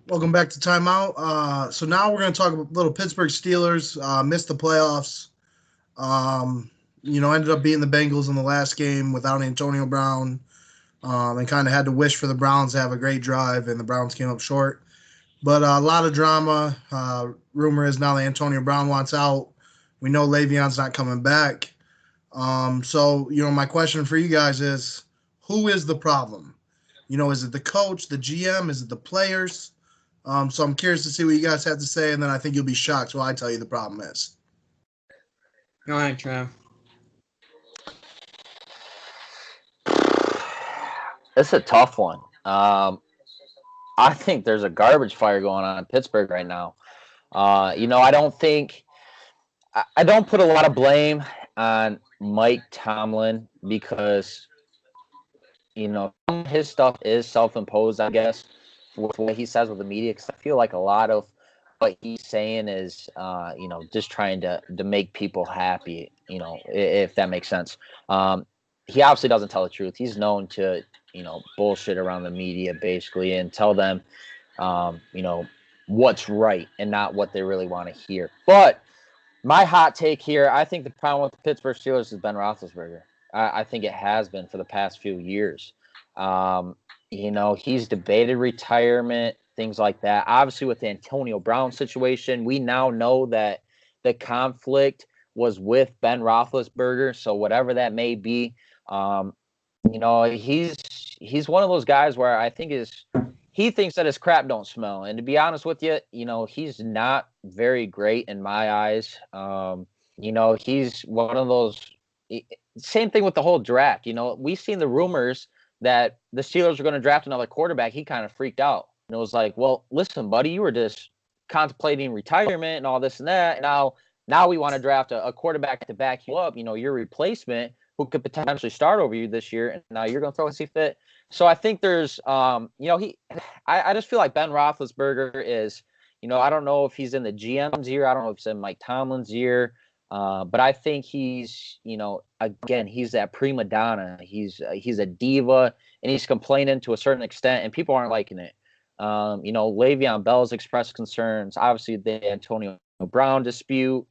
Welcome back to Timeout. So now we're going to talk a little Pittsburgh Steelers. Missed the playoffs. Ended up beating the Bengals in the last game without Antonio Brown, and kind of had to wish for the Browns to have a great drive, and the Browns came up short. But a lot of drama. Rumor is now that Antonio Brown wants out. We know Le'Veon's not coming back. My question for you guys is, who is the problem? Is it the coach, the GM? Is it the players? So I'm curious to see what you guys have to say, and then I think you'll be shocked when I tell you the problem is. Go ahead, Trev. It's a tough one. I think there's a garbage fire going on in Pittsburgh right now. I don't put a lot of blame on Mike Tomlin because, his stuff is self-imposed, I guess, with what he says with the media. Because I feel like a lot of what he's saying is, just trying to make people happy, if that makes sense. He obviously doesn't tell the truth. He's known to, bullshit around the media basically and tell them, what's right and not what they really want to hear. But my hot take here, I think the problem with the Pittsburgh Steelers is Ben Roethlisberger. I think it has been for the past few years. He's debated retirement, things like that. Obviously, with the Antonio Brown situation, we now know that the conflict was with Ben Roethlisberger. So whatever that may be, he's one of those guys where I think he thinks that his crap don't smell. And to be honest with you, he's not very great in my eyes. He's one of those. Same thing with the whole draft. We've seen the rumors that the Steelers are going to draft another quarterback. He kind of freaked out. And it was like, well, listen, buddy, you were just contemplating retirement and all this and that. Now we want to draft a quarterback to back you up, your replacement who could potentially start over you this year. And now you're going to throw a see fit. So I think there's, I just feel like Ben Roethlisberger is, I don't know if he's in the GM's ear. I don't know if it's in Mike Tomlin's ear. But I think he's, again, he's that prima donna. He's a diva, and he's complaining to a certain extent, and people aren't liking it. Le'Veon Bell's expressed concerns. Obviously, the Antonio Brown dispute.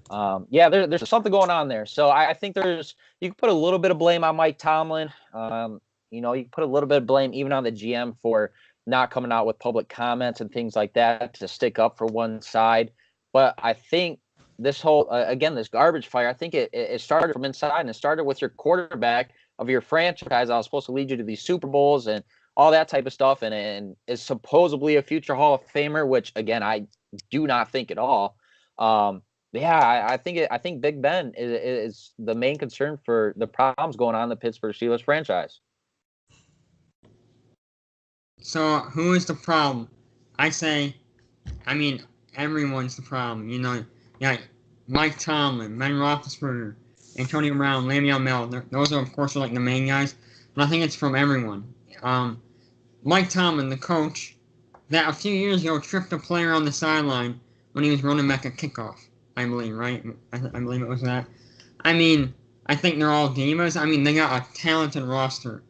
There's something going on there. So I think you can put a little bit of blame on Mike Tomlin. You can put a little bit of blame even on the GM for not coming out with public comments and things like that to stick up for one side. But I think this whole, this garbage fire, I think it started from inside, and it started with your quarterback of your franchise that was supposed to lead you to these Super Bowls and all that type of stuff, and is supposedly a future Hall of Famer, which, again, I do not think at all. I think Big Ben is the main concern for the problems going on in the Pittsburgh Steelers franchise. So who is the problem? Everyone's the problem. Mike Tomlin, Ben Roethlisberger, Antonio Brown, Le'Veon Bell. Those are, of course, like the main guys. But I think it's from everyone. Mike Tomlin, the coach, that a few years ago tripped a player on the sideline when he was running back a kickoff. I believe, right? I believe it was that. I think they're all divas. They got a talented roster.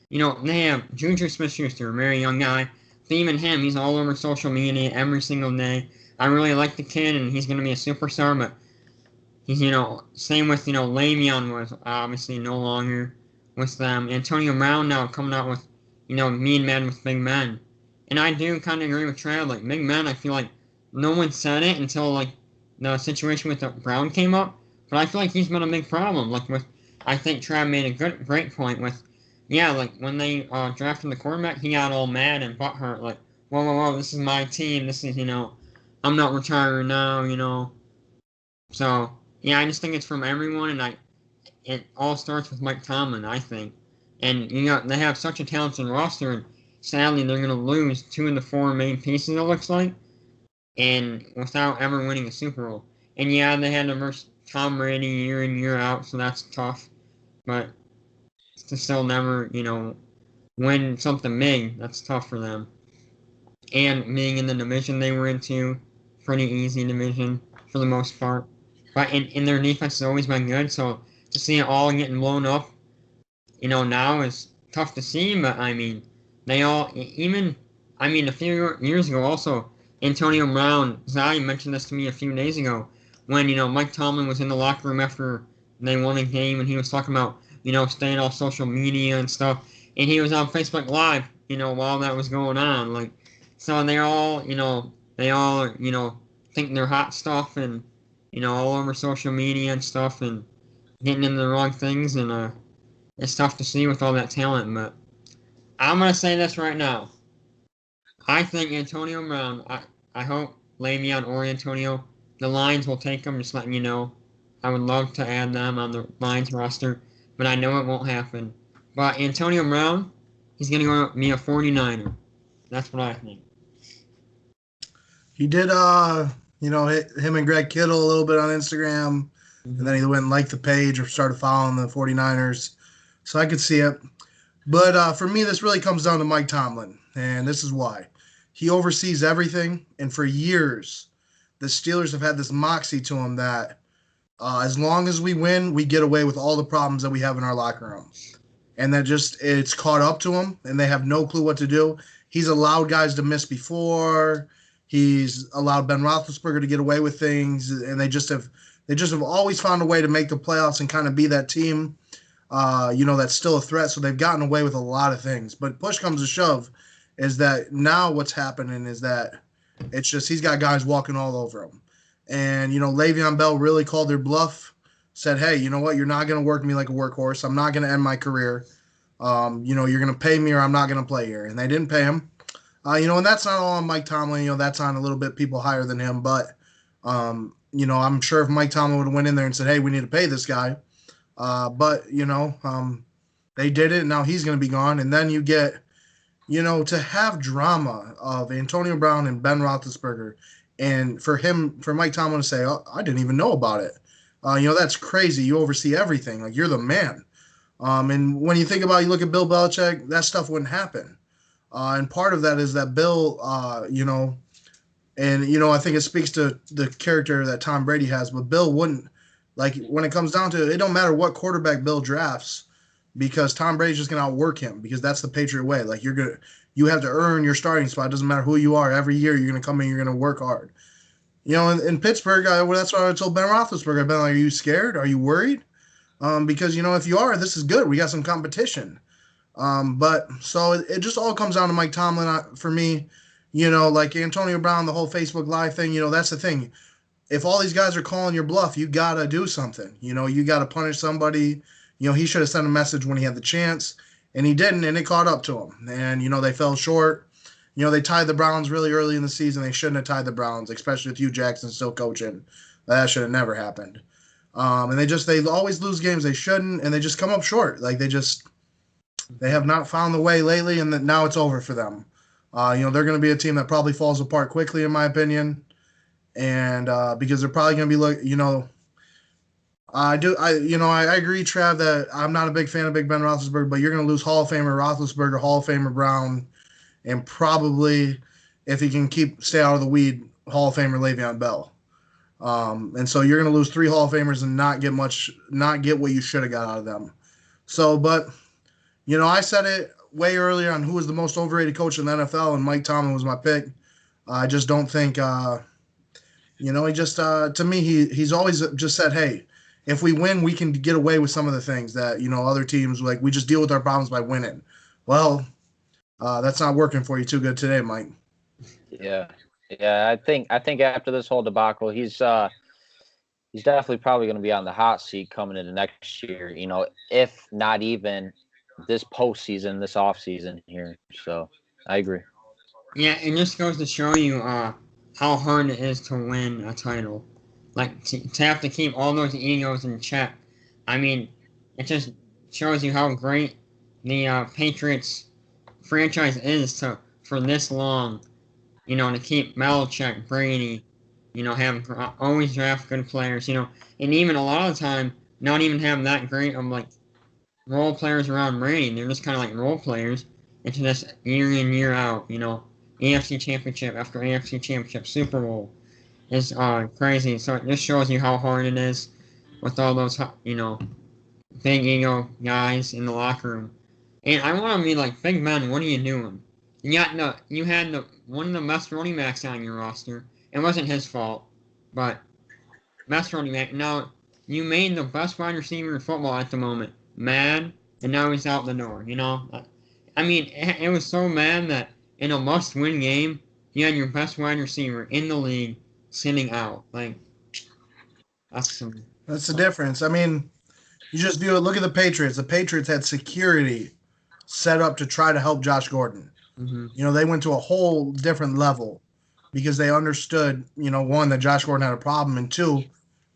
They have Juju Smith-Schuster, a very young guy. Even him, he's all over social media every single day. I really like the kid, and he's going to be a superstar, but he's, same with, Le'Veon was obviously no longer with them. Antonio Brown now coming out with, mean men with Big Ben. And I do kind of agree with Trav. Like, Big Ben, I feel like no one said it until, like, the situation with the Brown came up. But I feel like he's been a big problem. Like, I think Trav made a great point with, when they drafted the quarterback, he got all mad and butthurt. Like, whoa, this is my team. This is, I'm not retiring now, So, I just think it's from everyone, and it all starts with Mike Tomlin, I think. And, they have such a talented roster, and sadly, they're going to lose 2 of the 4 main pieces, it looks like, and without ever winning a Super Bowl. And, they had to verse Tom Brady year in, year out, so that's tough. But to still never, win something big, that's tough for them. And being in the division they were into, pretty easy division for the most part. But in their defense has always been good, so to see it all getting blown up, now is tough to see. But they all, even I mean, a few years ago, also, Antonio Brown, Zai mentioned this to me a few days ago, when, Mike Tomlin was in the locker room after they won a game, and he was talking about, staying off social media and stuff, and he was on Facebook Live, while that was going on, like, so they all, think they're hot stuff, and, all over social media and stuff, and getting into the wrong things, and, it's tough to see with all that talent, but I'm going to say this right now. I think Antonio Brown, I hope Le'Veon or Antonio, the Lions will take him, just letting you know. I would love to add them on the Lions roster, but I know it won't happen. But Antonio Brown, he's going to go be a 49er. That's what I think. He did, hit him and Greg Kittle a little bit on Instagram, and then he went and liked the page or started following the 49ers. So I could see it. But for me, this really comes down to Mike Tomlin, and this is why. He oversees everything, and for years, the Steelers have had this moxie to them that as long as we win, we get away with all the problems that we have in our locker room. And that it's caught up to them, and they have no clue what to do. He's allowed guys to miss before. He's allowed Ben Roethlisberger to get away with things, and they just have always found a way to make the playoffs and kind of be that team, that's still a threat. So they've gotten away with a lot of things. But push comes to shove, is that now what's happening is that it's just he's got guys walking all over him. And, Le'Veon Bell really called their bluff, said, hey, you know what, you're not going to work me like a workhorse. I'm not going to end my career. You're going to pay me or I'm not going to play here. And they didn't pay him. And that's not all on Mike Tomlin. That's on a little bit people higher than him. But, I'm sure if Mike Tomlin would have went in there and said, hey, we need to pay this guy. But they did it, and now he's going to be gone. And then you get, to have drama of Antonio Brown and Ben Roethlisberger, and for Mike Tomlin to say, oh, I didn't even know about it. That's crazy. You oversee everything. Like, you're the man. And when you think about, you look at Bill Belichick, that stuff wouldn't happen. And part of that is that Bill, I think it speaks to the character that Tom Brady has, but Bill wouldn't, like, when it comes down to it, it don't matter what quarterback Bill drafts, because Tom Brady's just going to outwork him, because that's the Patriot way. Like, you have to earn your starting spot. It doesn't matter who you are. Every year you're going to come in, you're going to work hard. In Pittsburgh, that's what I told Ben Roethlisberger. I've been like, are you scared? Are you worried? Because, if you are, this is good. We got some competition. But so it just all comes down to Mike Tomlin for me. Like Antonio Brown, the whole Facebook Live thing, that's the thing. If all these guys are calling your bluff, you got to do something. You got to punish somebody. He should have sent a message when he had the chance, and he didn't, and it caught up to him. And, they fell short. They tied the Browns really early in the season. They shouldn't have tied the Browns, especially with Hugh Jackson still coaching. That should have never happened. And they always lose games they shouldn't, and they just come up short. Like, they have not found the way lately, and now it's over for them. They're going to be a team that probably falls apart quickly, in my opinion. And because they're probably going to be I agree, Trav, that I'm not a big fan of Big Ben Roethlisberger, but you're going to lose Hall of Famer Roethlisberger, Hall of Famer Brown, and probably, if he can stay out of the weed, Hall of Famer Le'Veon Bell. And so you're going to lose 3 Hall of Famers and not get what you should have got out of them. So, but, I said it way earlier on who was the most overrated coach in the NFL, and Mike Tomlin was my pick. I just don't think, he just, to me, he's always just said, hey, if we win, we can get away with some of the things that, other teams, like, we just deal with our problems by winning. Well, that's not working for you too good today, Mike. Yeah. I think after this whole debacle, he's definitely probably going to be on the hot seat coming into next year, if not even this postseason, this offseason here. So I agree. Yeah, it just goes to show you how hard it is to win a title. Like, to have to keep all those egos in check. I mean, it just shows you how great the Patriots franchise is for this long, to keep Belichick, Brady, have always draft good players, and even a lot of the time not even have that great of, like, role players around Brady. They're just kind of like role players. It's just year in, year out, AFC Championship after AFC Championship, Super Bowl. Is crazy. So it just shows you how hard it is with all those, big ego guys in the locker room. And I want to be like, Big Ben, what are you doing? you had one of the best running backs on your roster. It wasn't his fault, but best running back. Now you made the best wide receiver in football at the moment mad, and now he's out the door. I mean, it was so mad that in a must-win game, you had your best wide receiver in the league sitting out. Like, that's the difference. I mean, you just view it. Look at the Patriots. The Patriots had security set up to try to help Josh Gordon. They went to a whole different level because they understood, one, that Josh Gordon had a problem, and two,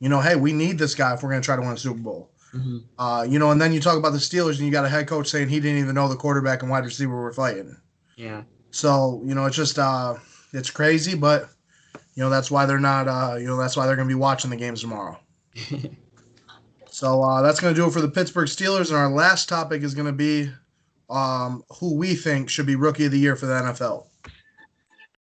hey, we need this guy if we're going to try to win a Super Bowl. And then you talk about the Steelers, and you got a head coach saying he didn't even know the quarterback and wide receiver were fighting. Yeah. So, it's just, it's crazy, but, that's why they're not, that's why they're going to be watching the games tomorrow. So that's going to do it for the Pittsburgh Steelers. And our last topic is going to be who we think should be Rookie of the Year for the NFL.